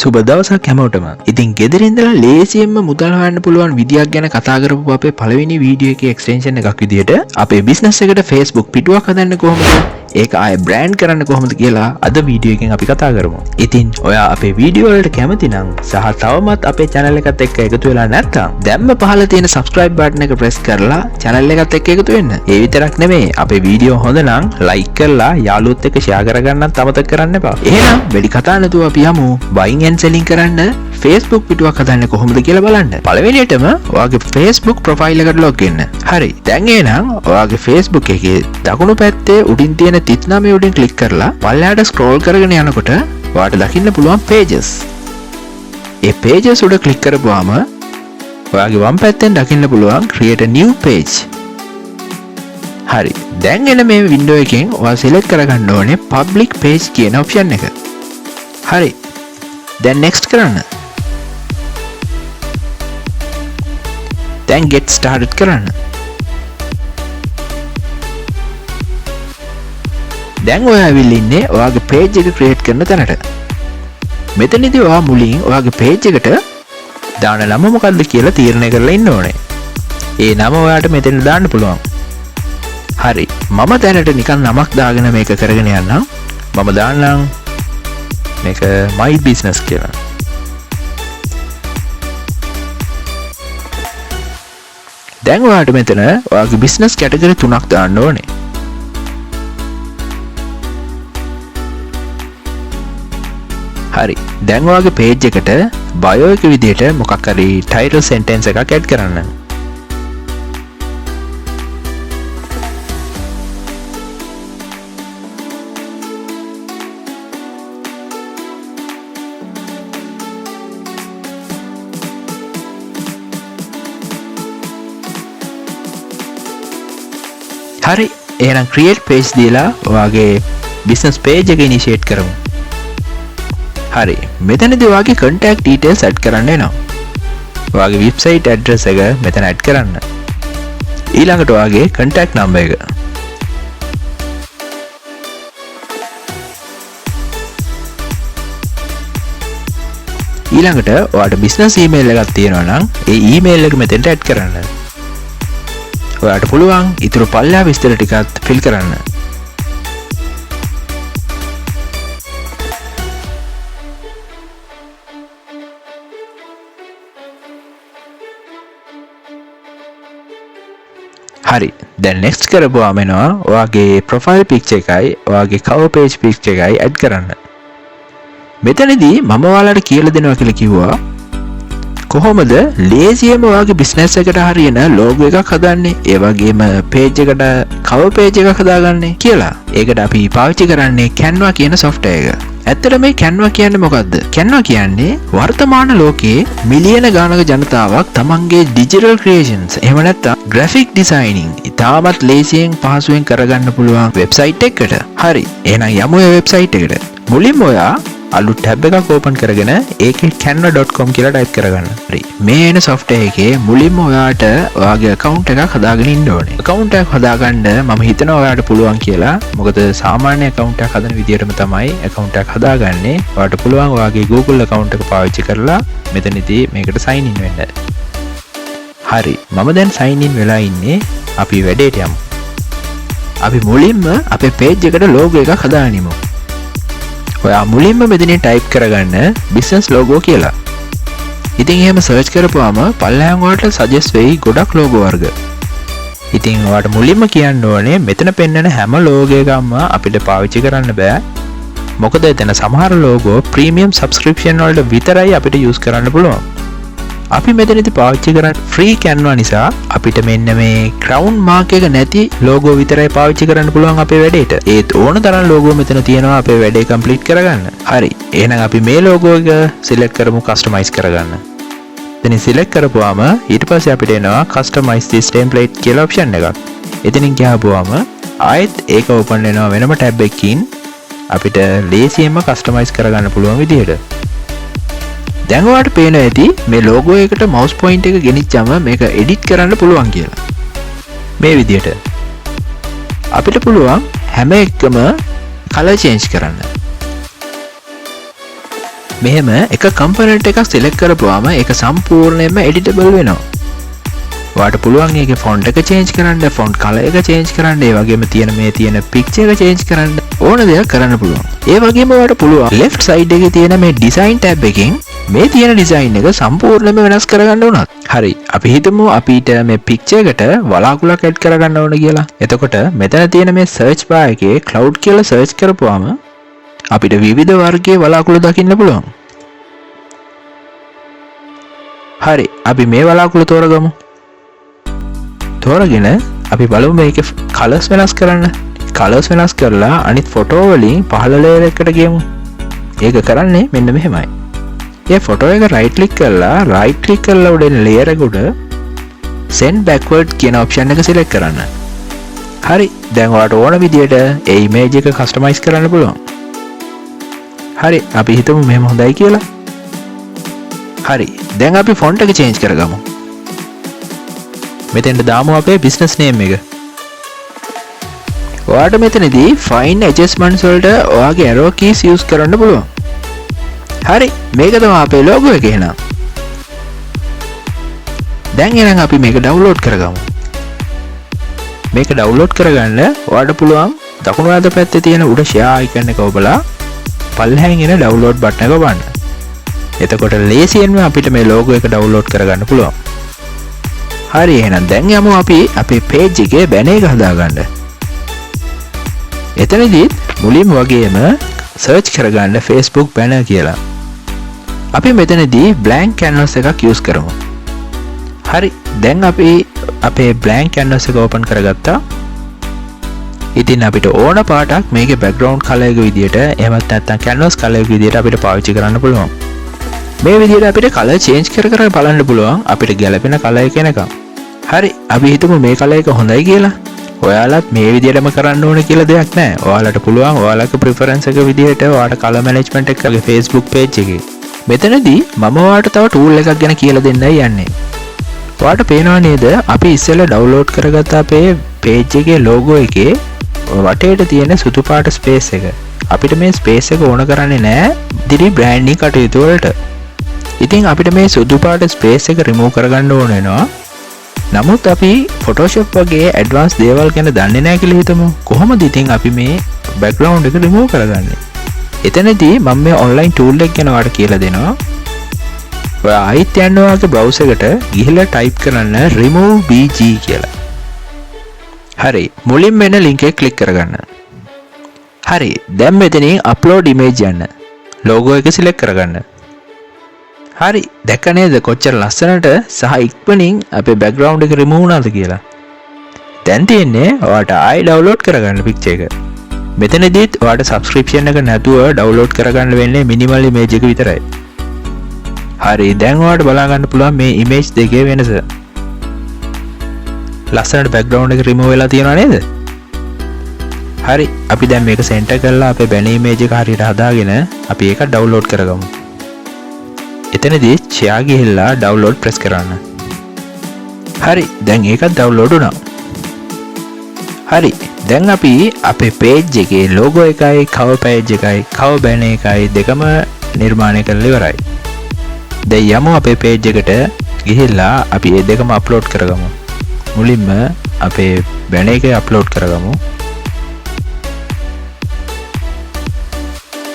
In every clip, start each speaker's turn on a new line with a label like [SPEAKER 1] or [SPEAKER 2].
[SPEAKER 1] සුබ දවසක් හැමෝටම. ඉතින් ගෙදර ඉඳලා ලේසියෙන්ම මුදල් හොයන්න පුළුවන් විදියක් ගැන කතා කරපු අපේ පළවෙනි වීඩියෝ එකේ එක්ස්ටෙන්ෂන් එකක් විදියට අපේ බිස්නස් එකට Facebook පිටුවක් හදන්න කොහොමද? ඒක ආයෙ බ්‍රෑන්ඩ් කරන්න කොහොමද කියලා අද වීඩියෝ එකෙන් අපි කතා කරමු. ඉතින් ඔයා අපේ වීඩියෝ වලට කැමති නම් සහ තවමත් අපේ channel එකත් එක්ක එකතු වෙලා නැත්නම් දැන්ම පහළ තියෙන subscribe button එක press කරලා channel එකත් එක්ක එකතු වෙන්න. ඒ විතරක් නෙමෙයි අපේ වීඩියෝ හොඳ නම් like කරලා යාළුවොත් එක්ක share කරගන්නත් අමතක කරන්න එපා. එහෙනම් වැඩි කතා නැතුව අපි යමු buying and selling කරන්න Facebook පිටුවක් හදන්න කොහොමද කියලා බලන්න. පළවෙනියටම ඔයාගේ Facebook profile එකට log වෙන්න. හරි. දැන් එහෙනම් ඔයාගේ Facebook එකේ දකුණු පැත්තේ උඩින් තියෙන තිත් නමේ උඩින් click කරලා පල්ලෙහාට scroll කරගෙන යනකොට ඔයාට දකින්න පුළුවන් pages. ඒ pages උඩ click කරපුවාම ඔයාගේ වම් පැත්තෙන් දකින්න පුළුවන් create a new page. හරි. දැන් එන මේ window එකෙන් ඔයා select කරගන්න ඕනේ public page කියන option එක. හරි. දැන් next කරන්න. දැන් get started කරන්න. දැන් ඔයා ඇවිල්ලා ඉන්නේ ඔයාගේ page එක create කරන තැනට. මෙතනදී ඔයා මුලින් ඔයාගේ page එකට දාන නම මොකක්ද කියලා තීරණය කරලා ඉන්න ඕනේ. ඒ නම ඔයාට මෙතන දාන්න පුළුවන්. හරි. මම දැනට නිකන් නමක් දාගෙන මේක කරගෙන යන්නම්. මම දාන්නම් මේක my business කියලා. දැන් ඔයාට මෙතන ඔයාගේ business category 3ක් දාන්න ඕනේ. හරි. දැන් ඔයාගේ page එකට bio එක විදිහට මොකක් හරි title sentence එකක් add කරන්න. හරි. එහෙනම් create page දීලා ඔයාගේ business page එක initiate කරමු. හරි. මෙතනදී ඔයාගේ contact details add කරන්න එනවා. ඔයාගේ website address එක මෙතන add කරන්න. ඊළඟට ඔයාගේ contact number එක. ඊළඟට ඔයාට business email එකක් තියෙනවා නම් ඒ email එක මෙතෙන්ට add කරන්න. ඔයාට පුළුවන් ඊටු පල්ලා විස්තර ටිකත් fill කරන්න. හරි. දැන් next කරපුවාම එනවා ඔයාගේ profile picture එකයි ඔයාගේ cover page picture එකයි add කරන්න. මෙතනදී මම ඔයාලට කියලා දෙනවා කියලා කිව්වා කොහොමද ලේසියෙන්ම ඔයාගේ business එකට හරියන logo එකක් හදන්නේ ඒ වගේම page එකට cover page එකක් හදාගන්නේ කියලා. ඒකට අපි පාවිච්චි කරන්නේ Canva කියන software එක. ඇත්තට මේ Canva කියන්නේ මොකද්ද? Canva කියන්නේ වර්තමාන ලෝකයේ මිලියන ගානක ජනතාවක් තමන්ගේ digital creations එහෙම නැත්නම් graphic designing ඉතාමත් ලේසියෙන් පහසුවෙන් කරගන්න පුළුවන් website එකකට. හරි. එහෙනම් යමු ඒ website එකට. මුලින්ම ඔයා අලුත් tab එකක් open කරගෙන ඒකේ canva.com කියලා type කරගන්න. හරි. මේ එන software එකේ මුලින්ම ඔයාට ඔයාගේ account එකක් හදාගෙන ඉන්න ඕනේ. account එකක් හදාගන්න මම හිතනවා ඔයාට පුළුවන් කියලා. මොකද සාමාන්‍ය account එකක් හදන විදිහටම තමයි account එකක් හදාගන්නේ. ඔයාට පුළුවන් ඔයාගේ Google account එක පාවිච්චි කරලා මෙතනදී මේකට sign in වෙන්න. හරි. මම දැන් sign in වෙලා ඉන්නේ. අපි වැඩේට යමු. අපි මුලින්ම අපේ page එකට logo එකක් හදාගනිමු. ඔයා මුලින්ම මෙතනින් type කරගන්න business logo කියලා. ඉතින් එහෙම search කරපුවාම පල්ලෙහාන් වලට suggest වෙයි ගොඩක් logo වර්ග. ඉතින් ඔයාට මුලින්ම කියන්න ඕනේ මෙතන පෙන්නන හැම logo එකක්ම අපිට පාවිච්චි කරන්න බෑ. මොකද එතන සමහර logo premium subscription වලට විතරයි අපිට use කරන්න පුළුවන්. අපි මෙතනදී පාවිච්චි කරන්නේ free Canva නිසා අපිට මෙන්න මේ crown mark එක නැති logo විතරයි පාවිච්චි කරන්න පුළුවන් අපේ වැඩේට. ඒත් ඕන තරම් logo මෙතන තියෙනවා අපේ වැඩේ complete කරගන්න. හරි. එහෙනම් අපි මේ logo එක select කරමු customize කරගන්න. එතනින් select කරපුවාම ඊට පස්සේ අපිට එනවා customize this template කියලා option එකක්. එතනින් ගියාම ආයෙත් ඒක open වෙනවා වෙනම tab එකකින් අපිට ලේසියෙන්ම customize කරගන්න පුළුවන් විදිහට. දැන් ඔයාලට පේනවා ඇති මේ logo එකට mouse point එක ගෙනිච්චම මේක edit කරන්න පුළුවන් කියලා. මේ විදිහට. අපිට පුළුවන් හැම එකම color change කරන්න. මෙහෙම එක කම්පොනන්ට් එකක් සිලෙක්ට් කරපුවාම ඒක සම්පූර්ණයෙන්ම එඩිටබල් වෙනවා. ඔයාට පුළුවන් ඒකේ ෆොන්ට් එක චේන්ජ් කරන්න, ෆොන්ට් කලර් එක චේන්ජ් කරන්න, ඒ වගේම තියෙන පික්චර් එක චේන්ජ් කරන්න ඕන දෙයක් කරන්න පුළුවන්. ඒ වගේම ඔයාට පුළුවන් left side එකේ තියෙන මේ design tab එකෙන් මේ තියෙන design එක සම්පූර්ණයෙන්ම වෙනස් කරගන්න උනත්. හරි, අපි හිතමු අපිට මේ පික්චර් එකට වලාකුළක් ඇඩ් කරගන්න ඕන කියලා. එතකොට මෙතන තියෙන මේ search bar එකේ cloud කියලා search කරපුවාම අපිට විවිධ වර්ගයේ වලාකුළු දකින්න පුළුවන්. හරි, අපි මේ වලාකුළු තෝරගමු. තෝරගෙන අපි බලමු මේකේ කලර්ස් වෙනස් කරන්න. කලර්ස් වෙනස් කරලා අනිත් ෆොටෝ වලින් පහළ ලේයර් එකට ගියමු. ඒක කරන්නේ මෙන්න මෙහෙමයි. මේ ෆොටෝ එක රයිට් ක්ලික් කරලා උඩින් ලේයර් එක උඩ send backward කියන ඔප්ෂන් එක සිලෙක්ට් කරන්න. හරි, දැන් ඔයාලට ඕන විදියට ඒ ඉමේජ් එක කස්ටමයිස් කරන්න පුළුවන්. හරි, අපි හිතමු මෙහෙම හොඳයි කියලා. හරි, දැන් අපි ෆොන්ට් එක චේන්ජ් කරගමු. මෙතෙන්ට දාමු අපේ බිස්නස් නේම් එක. ඔයාට මෙතනදී fine adjustments වලට ඔයාගේ arrow keys use කරන්න පුළුවන්. හරි, මේක තමයි අපේ logo එක එහෙනම්. දැන් එහෙනම් අපි මේක download කරගමු. මේක download කරගන්න ඔයාට පුළුවන් දකුණු අත පැත්තේ තියෙන උඩ share icon එක ඔබලා පල්ලෙහාන් එන download button එක ඔබන්න. එතකොට ලේසියෙන්ම අපිට මේ logo එක download කරගන්න පුළුවන්. හරි, එහෙනම් දැන් යමු අපි අපේ page එකේ banner එක හදාගන්න. එතනදී මුලින්ම වගේම search කරගන්න Facebook banner කියලා. අපි මෙතනදී blank canvas එකක් use කරමු. හරි, දැන් අපි අපේ blank canvas එක open කරගත්තා. ඉතින් අපිට ඕන පාටක් මේකේ background color එක විදියට එහෙමත් නැත්නම් canvas color එක විදියට අපිට පාවිච්චි කරන්න පුළුවන්. මේ විදියට අපිට color change කර කර බලන්න පුළුවන් අපිට ගැලපෙන color එක එනකම්. හරි, අපි හිතමු මේ color එක හොඳයි කියලා. ඔයාලත් මේ විදියටම කරන්න ඕන කියලා දෙයක් නැහැ. ඔයාලට පුළුවන් ඔයාලගේ preference එක විදියට ඔයාලට color management එකගේ Facebook page එකේ. මෙතනදී මම ඔයාලට තව tool එකක් ගැන කියලා දෙන්නයි යන්නේ. ඔයාලට පේනවා නේද අපි ඉස්සෙල්ලා download කරගත්ත අපේ page එකේ logo එකේ වටේට තියෙන සුදු පාට space එක. අපිට මේ space එක ඕන කරන්නේ නැහැ ඉදිරි branding කටයුතු වලට. ඉතින් අපිට මේ සුදු පාට space එක remove කරගන්න ඕන වෙනවා. නමුත් අපි Photoshop වගේ advanced දේවල් ගැන දන්නේ නැහැ කියලා හිතමු. කොහොමද ඉතින් අපි මේ background එක remove කරගන්නේ? එතනදී මම මේ online tool එක ගැන ඔයාලට කියලා දෙනවා. ඔයා ආයිත් යන්න ඔයාගේ browser එකට ගිහිල්ලා type කරන්න remove bg කියලා. හරි, මුලින්ම එන link එක click කරගන්න. හරි, දැන් මෙතනින් upload image යන්න. logo එක select කරගන්න. හරි, දැක්ක නේද කොච්චර ලස්සනට සහ ඉක්මනින් අපේ background එක remove වුණාද කියලා. දැන් තියෙන්නේ ඔයාට ආයි download කරගන්න picture එක. මෙතනදීත් ඔයාට subscription එක නැතුව download කරගන්න වෙන්නේ minimal image එක විතරයි. හරි, දැන් ඔයාට බලා ගන්න පුළුවන් මේ image දෙකේ වෙනස. ලස්සනට background එක remove වෙලා තියෙනව නේද? හරි, අපි දැන් මේක center කරලා අපේ banner image එක හරියට හදාගෙන අපි ඒක download කරගමු. එතනදී share ගිහිල්ලා download press කරන්න. හරි, දැන් ඒකත් download වුණා. හරි, දැන් අපි අපේ page එකේ logo එකයි cover page එකයි cover banner එකයි දෙකම නිර්මාණය කරලා ඉවරයි. දැන් යමු අපේ page එකට ගිහිල්ලා අපි මේ දෙකම upload කරගමු. මුලින්ම අපේ banner එක upload කරගමු.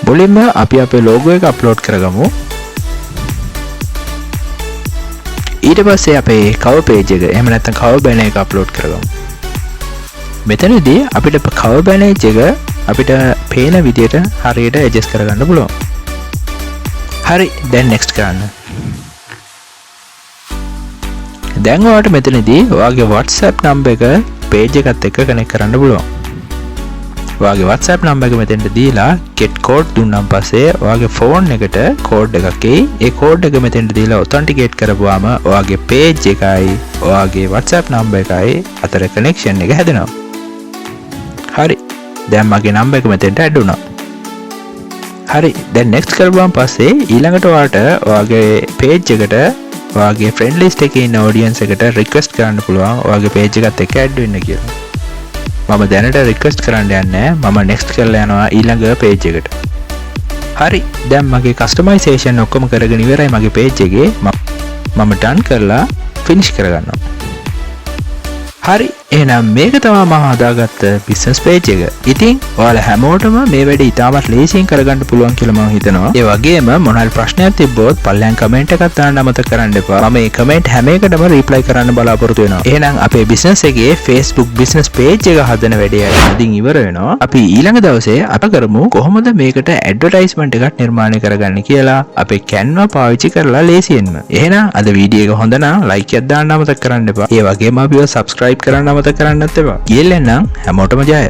[SPEAKER 1] මුලින්ම අපි අපේ logo එක upload කරගමු. ඊට පස්සේ අපේ cover page එක එහෙම නැත්නම් cover banner එක upload කරගමු. මෙතනදී අපිට cover banner එක අපිට පේන විදියට හරියට adjust කරගන්න පුළුවන්. හරි, දැන් next කරන්න. දැන් ඔයාලට මෙතනදී ඔයාගේ WhatsApp number එක page එකත් එක්ක connect කරන්න පුළුවන්. ඔයාගේ WhatsApp number එක මෙතෙන්ට දීලා get code දුන්නාන් පස්සේ ඔයාගේ phone එකට code එකක් එයි. ඒ code එක මෙතෙන්ට දීලා authenticate කරපුවාම ඔයාගේ page එකයි ඔයාගේ WhatsApp number එකයි අතර connection එක හැදෙනවා. හරි, දැන් මගේ number එක මෙතෙන්ට add වුණා. හරි, දැන් next කරපුවාන් පස්සේ ඊළඟට ඔයාලට ඔයාගේ page එකට ඔයාගේ friend list එකේ ඉන්න audience එකට request කරන්න පුළුවන් ඔයාගේ page එකත් එක්ක add වෙන්න කියලා. මම දැනට request කරන්න යන්නේ. මම next කරලා යනවා ඊළඟ page එකට. හරි දැන් මගේ කස්ටමයිසේෂන් ඔක්කොම කරගෙන ඉවරයි මගේ පේජ් එකේ මම ඩන් කරලා ෆිනිෂ් කරගන්නවා. හරි එහෙනම් මේක තමයි මම හදාගත්ත බිස්නස් පේජ් එක. ඉතින් ඔයාලා හැමෝටම මේ වැඩේ ඉතාමත් ලේසියෙන් කරගන්න පුළුවන් කියලා මම හිතනවා. ඒ වගේම මොනවාරි ප්‍රශ්නයක් තිබ්බොත් පල්ලෙන් කමෙන්ට් එකක් දාන්න අමතක කරන්න එපා. මම මේ කමෙන්ට් හැම එකටම රිප්ලයි කරන්න බලාපොරොත්තු වෙනවා. එහෙනම් අපේ බිස්නස් එකේ Facebook බිස්නස් පේජ් එක හදන වැඩේ අදින් ඉවර වෙනවා. අපි ඊළඟ දවසේ අප කරමු කොහොමද මේකට ඇඩ්වර්ටයිස්මන්ට් එකක් නිර්මාණය කරගන්නේ කියලා අපේ Canva පාවිච්චි කරලා ලේසියෙන්ම. එහෙනම් අද වීඩියෝ එක හොඳ නම් ලයික් එකක් දාන්න අමතක කරන්න එපා. ඒ වගේම අපිව subscribe කරන්න අමතක කරන්නත් එපා. කියලා නම් හැමෝටම ජය.